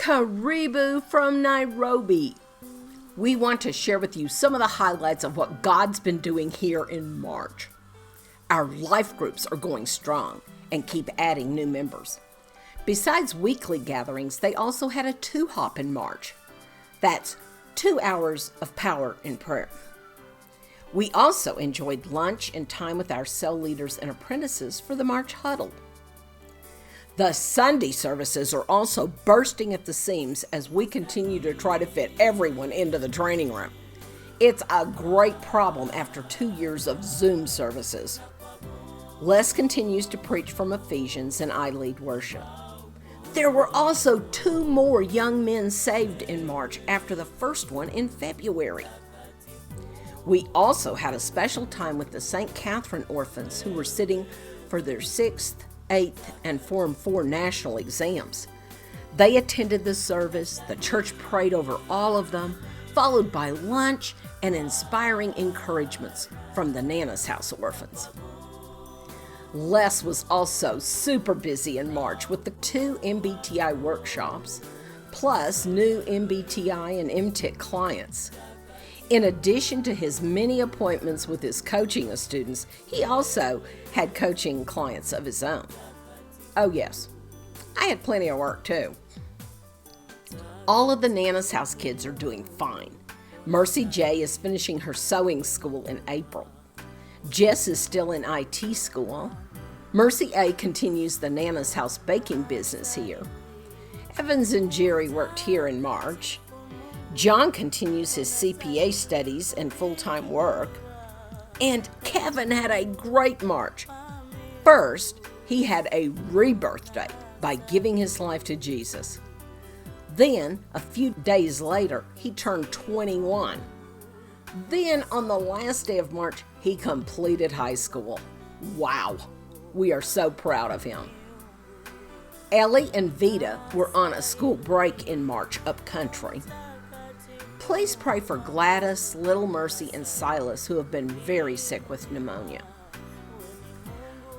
Karibu from Nairobi. We want to share with you some of the highlights of what God's been doing here in March. Our life groups are going strong and keep adding new members. Besides weekly gatherings, they also had a 2-hop in March. That's 2 hours of power in prayer. We also enjoyed lunch and time with our cell leaders and apprentices for the March Huddle. The Sunday services are also bursting at the seams as we continue to try to fit everyone into the training room. It's a great problem after 2 years of Zoom services. Les continues to preach from Ephesians and I lead worship. There were also 2 more young men saved in March after the first one in February. We also had a special time with the St. Catherine orphans who were sitting for their 6th, 8th, and Form 4 national exams. They attended the service, the church prayed over all of them, followed by lunch and inspiring encouragements from the Nana's House orphans. Les was also super busy in March with the 2 MBTI workshops, plus new MBTI and MTIC clients. In addition to his many appointments with his coaching of students, he also had coaching clients of his own. Oh yes, I had plenty of work too. All of the Nana's House kids are doing fine. Mercy J is finishing her sewing school in April. Jess is still in IT school. Mercy A continues the Nana's House baking business here. Evans and Jerry worked here in March. John continues his CPA studies and full-time work. And Kevin had a great March. First, he had a rebirth day by giving his life to Jesus. Then, a few days later, he turned 21. Then, on the last day of March, he completed high school. Wow, we are so proud of him. Ellie and Vita were on a school break in March up country. Please pray for Gladys, Little Mercy, and Silas, who have been very sick with pneumonia.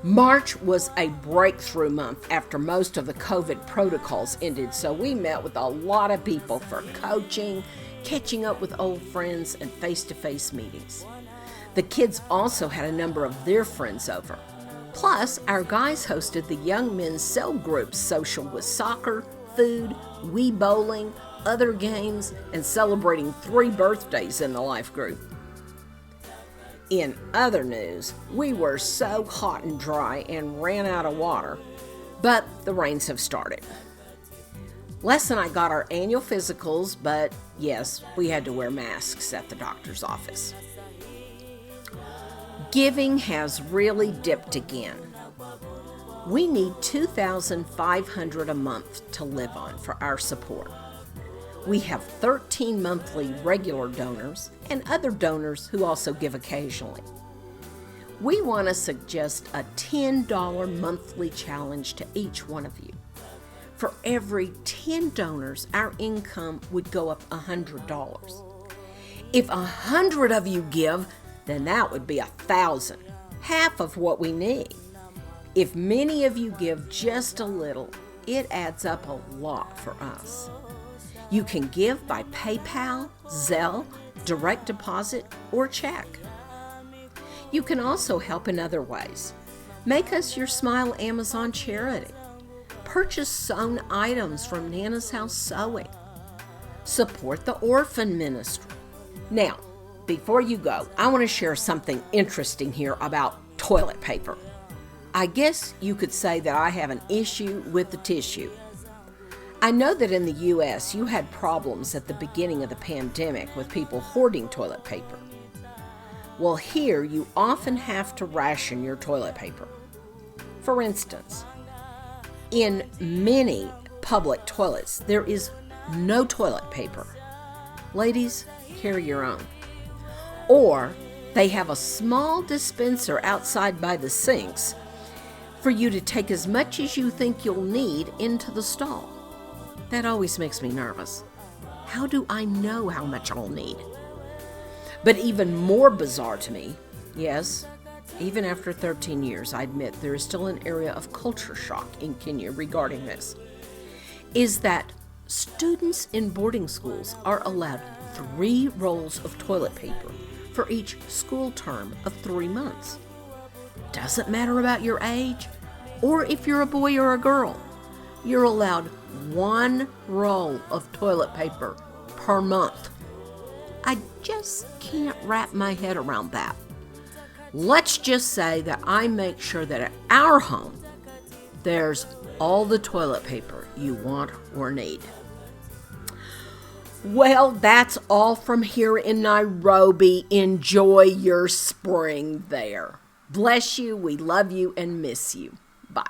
March was a breakthrough month after most of the COVID protocols ended, so we met with a lot of people for coaching, catching up with old friends, and face-to-face meetings. The kids also had a number of their friends over. Plus, our guys hosted the Young Men's Cell Group's social with soccer, food, Wii bowling, other games, and celebrating 3 birthdays in the life group. In other news, we were so hot and dry and ran out of water, but the rains have started. Les and I got our annual physicals, but yes, we had to wear masks at the doctor's office. Giving has really dipped again. We need $2,500 a month to live on for our support. We have 13 monthly regular donors and other donors who also give occasionally. We want to suggest a $10 monthly challenge to each one of you. For every 10 donors, our income would go up $100. If 100 of you give, then that would be $1,000, half of what we need. If many of you give just a little, it adds up a lot for us. You can give by PayPal, Zelle, direct deposit, or check. You can also help in other ways. Make us your Smile Amazon charity. Purchase sewn items from Nana's House Sewing. Support the orphan ministry. Now, before you go, I want to share something interesting here about toilet paper. I guess you could say that I have an issue with the tissue. I know that in the U.S. you had problems at the beginning of the pandemic with people hoarding toilet paper. Well, here you often have to ration your toilet paper. For instance, in many public toilets, there is no toilet paper. Ladies, carry your own. Or they have a small dispenser outside by the sinks for you to take as much as you think you'll need into the stall. That always makes me nervous. How do I know how much I'll need? But even more bizarre to me, yes, even after 13 years, I admit there is still an area of culture shock in Kenya regarding this, is that Students in boarding schools are allowed 3 rolls of toilet paper for each school term of 3 months. Doesn't matter about your age or if you're a boy or a girl. You're allowed 1 roll of toilet paper per month. I just can't wrap my head around that. Let's just say that I make sure that at our home, there's all the toilet paper you want or need. Well, that's all from here in Nairobi. Enjoy your spring there. Bless you. We love you and miss you. Bye.